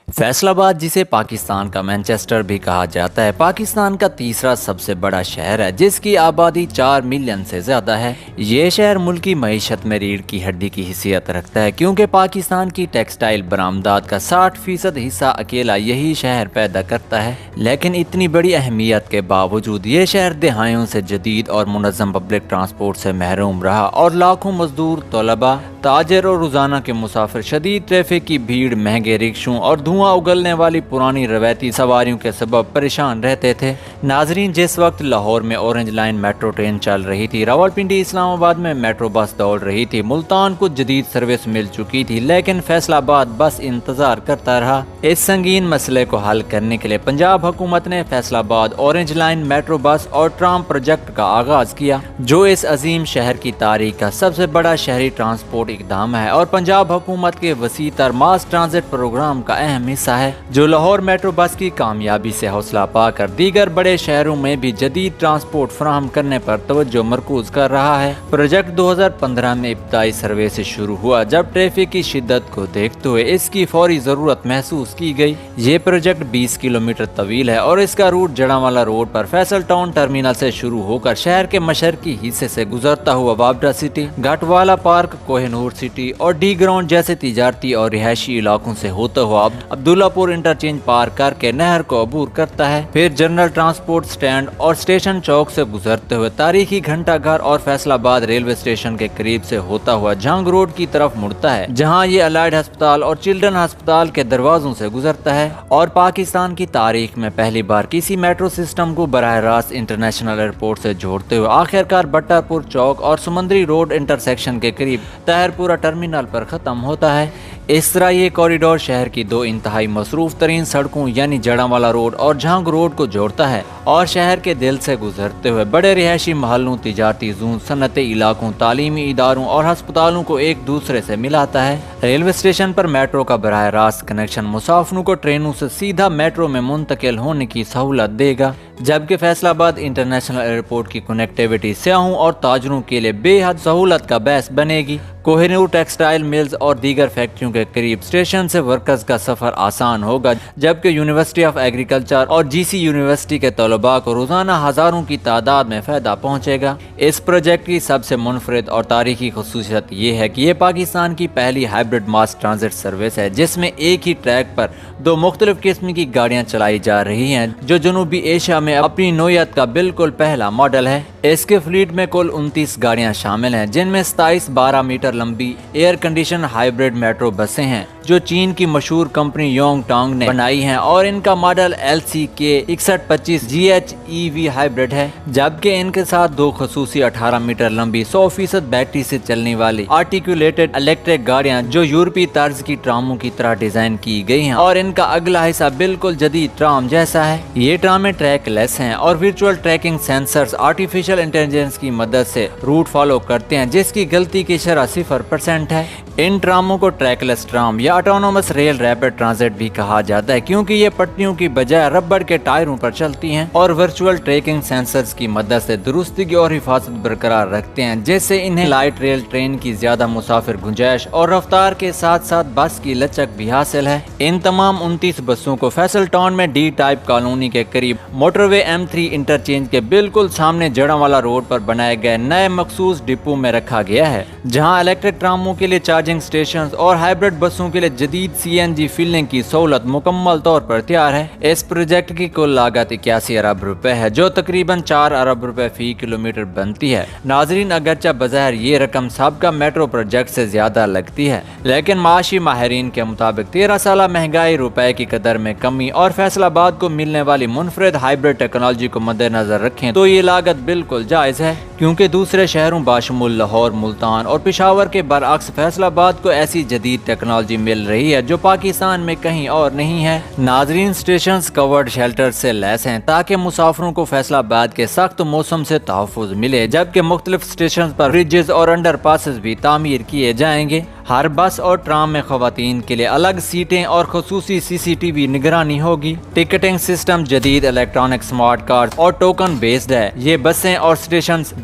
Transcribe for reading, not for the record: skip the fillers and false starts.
فیصل آباد، جسے پاکستان کا مانچسٹر بھی کہا جاتا ہے، پاکستان کا تیسرا سب سے بڑا شہر ہے جس کی آبادی 4 ملین سے زیادہ ہے۔ یہ شہر ملکی معیشت میں ریڑھ کی ہڈی کی حیثیت رکھتا ہے کیونکہ پاکستان کی ٹیکسٹائل برآمدات کا 60% حصہ اکیلا یہی شہر پیدا کرتا ہے۔ لیکن اتنی بڑی اہمیت کے باوجود یہ شہر دہائیوں سے جدید اور منظم پبلک ٹرانسپورٹ سے محروم رہا اور لاکھوں مزدور، طلباء، تاجر اور روزانہ کے مسافر شدید ٹریفک کی بھیڑ، مہنگے رکشوں اور دھواں اگلنے والی پرانی روایتی سواریوں کے سبب پریشان رہتے تھے۔ ناظرین، جس وقت لاہور میں اورنج لائن میٹرو ٹرین چل رہی تھی، راولپنڈی اسلام آباد میں میٹرو بس دوڑ رہی تھی، ملتان کو جدید سروس مل چکی تھی، لیکن فیصل آباد بس انتظار کرتا رہا۔ اس سنگین مسئلے کو حل کرنے کے لیے پنجاب حکومت نے فیصل آباد اورنج لائن میٹرو بس اور ٹرام پروجیکٹ کا آغاز کیا، جو اس عظیم شہر کی تاریخ کا سب سے بڑا شہری ٹرانسپورٹ اقدام ہے اور پنجاب حکومت کے وسیع تر ماس ٹرانزٹ پروگرام کا اہم حصہ ہے، جو لاہور میٹرو بس کی کامیابی سے حوصلہ پا کر دیگر بڑے شہروں میں بھی جدید ٹرانسپورٹ فراہم کرنے پر توجہ مرکوز کر رہا ہے۔ پروجیکٹ 2015 میں ابتدائی سروے سے شروع ہوا، جب ٹریفک کی شدت کو دیکھتے ہوئے اس کی فوری ضرورت محسوس کی گئی۔ یہ پروجیکٹ 20 کلومیٹر طویل ہے اور اس کا روٹ جڑانوالا روڈ پر فیصل ٹاؤن ٹرمینل سے شروع ہو کر شہر کے مشرقی حصے سے گزرتا ہوا وابڈا city, گھاٹوالا park, Koh Noor city اور ڈی گراؤنڈ جیسے تجارتی اور رہائشی علاقوں سے ہوتا ہوا عبداللہ پور انٹرچینج پار کر کے نہر کو عبور کرتا ہے، پھر جنرل ٹرانسپورٹ سٹینڈ اور اسٹیشن چوک سے گزرتے ہوئے تاریخی گھنٹہ گھر اور فیصل آباد ریلوے اسٹیشن کے قریب سے ہوتا ہوا جھنگ روڈ کی طرف مڑتا ہے، جہاں یہ الائڈ ہسپتال اور چلڈرن ہسپتال کے دروازوں سے گزرتا ہے۔ اور پاکستان کی تاریخ میں پہلی بار کسی میٹرو سسٹم کو براہ راست انٹرنیشنل ایئرپورٹ سے جوڑتے ہوئے آخرکار بٹہ پور چوک اور سمندری روڈ انٹرسیکشن کے قریب طاہرپورہ ٹرمینل پر ختم ہوتا ہے۔ اس طرح یہ کوریڈور شہر کی دو انتہائی مصروف ترین سڑکوں یعنی جڑانوالا روڈ اور جھنگ روڈ کو جوڑتا ہے اور شہر کے دل سے گزرتے ہوئے بڑے رہائشی محلوں، تجارتی زون، صنعتی علاقوں، تعلیمی اداروں اور ہسپتالوں کو ایک دوسرے سے ملاتا ہے۔ ریلوے اسٹیشن پر میٹرو کا براہ راست کنیکشن مسافروں کو ٹرینوں سے سیدھا میٹرو میں منتقل ہونے کی سہولت دے گا، جبکہ فیصل آباد انٹرنیشنل ایئرپورٹ کی کنیکٹیویٹی سیاحوں اور تاجروں کے لیے بے حد سہولت کا باعث بنے گی۔ کوہ نور ٹیکسٹائل ملز اور دیگر فیکٹریوں کے قریب اسٹیشن سے ورکرز کا سفر آسان ہوگا، جبکہ یونیورسٹی آف ایگریکلچر اور جی سی یونیورسٹی کے طلباء کو روزانہ ہزاروں کی تعداد میں فائدہ پہنچے گا۔ اس پروجیکٹ کی سب سے منفرد اور تاریخی خصوصیت یہ ہے کہ یہ پاکستان کی پہلی ہائبرڈ ماس ٹرانزٹ سروس ہے جس میں ایک ہی ٹریک پر دو مختلف قسم کی گاڑیاں چلائی جا رہی ہیں، جو جنوبی ایشیا میں اپنی نوعیت کا بالکل پہلا ماڈل ہے۔ اس کے فلیٹ میں کل 29 گاڑیاں شامل ہیں، جن میں 27 12 میٹر لمبی ایئر کنڈیشن ہائبرڈ میٹرو بسیں ہیں جو چین کی مشہور کمپنی یونگ ٹانگ نے بنائی ہیں، اور ان کا ماڈل LCK 6125 GHEV ہائبرڈ ہے، جبکہ ان کے ساتھ دو خصوصی 18 میٹر لمبی 100% بیٹری سے چلنے والی آرٹیکولیٹڈ الیکٹرک گاڑیاں جو یورپی طرز کی ٹراموں کی طرح ڈیزائن کی گئی ہیں، اور ان کا اگلا حصہ بالکل جدید ٹرام جیسا ہے۔ یہ ٹرامیں ٹریک لیس ہیں اور virtual tracking sensors artificial intelligence کی مدد سے روٹ فالو کرتے ہیں، جس کی غلطی کی شرح 0% ہے۔ ان ٹراموں کو ٹریک لیس ٹرام یا آٹونومس ریل ریپڈ ٹرانزٹ بھی کہا جاتا ہے کیونکہ یہ پٹریوں کی بجائے ربڑ کے ٹائروں پر چلتی ہیں اور ورچوئل ٹریکنگ سینسرز کی مدد سے درستگی اور حفاظت برقرار رکھتے ہیں، جس سے انہیں لائٹ ریل ٹرین کی زیادہ مسافر گنجائش اور رفتار کے ساتھ ساتھ بس کی لچک بھی حاصل ہے۔ ان تمام 29 بسوں کو فیصل ٹاؤن میں ڈی ٹائپ کالونی کے قریب موٹر وے M3 انٹرچینج کے بالکل سامنے جڑانوالا روڈ پر بنائے گئے نئے مخصوص ڈپو میں رکھا گیا ہے، جہاں الیکٹرک ٹراموں کے لیے چارجنگ سٹیشنز اور ہائبرڈ بسوں کے لیے جدید CNG فلنگ کی سہولت مکمل طور پر تیار ہے۔ اس پروجیکٹ کی کل لاگت 81 ارب روپے ہے، جو تقریباً 4 ارب روپے فی کلومیٹر بنتی ہے۔ ناظرین، اگرچہ بظاہر یہ رقم سابقہ میٹرو پروجیکٹ سے زیادہ لگتی ہے، لیکن معاشی ماہرین کے مطابق 13 سالہ مہنگائی، روپے کی قدر میں کمی اور فیصل آباد کو ملنے والی منفرد ہائبرڈ ٹیکنالوجی کو مد نظر رکھیں تو یہ لاگت بالکل جائز ہے، کیونکہ دوسرے شہروں باشمول لاہور، ملتان اور پشاور کے برعکس فیصل آباد کو ایسی جدید ٹیکنالوجی مل رہی ہے جو پاکستان میں کہیں اور نہیں ہے۔ ناظرین، اسٹیشنز کورڈ شیلٹر سے لیس ہیں تاکہ مسافروں کو فیصل آباد کے سخت موسم سے تحفظ ملے، جبکہ مختلف اسٹیشنز پر برجز اور انڈر پاسز بھی تعمیر کیے جائیں گے۔ ہر بس اور ٹرام میں خواتین کے لیے الگ سیٹیں اور خصوصی CCTV نگرانی ہوگی۔ ٹکٹنگ سسٹم جدید الیکٹرانک سمارٹ کارڈ اور ٹوکن بیسڈ ہے۔ یہ بسیں اور اسٹیشنز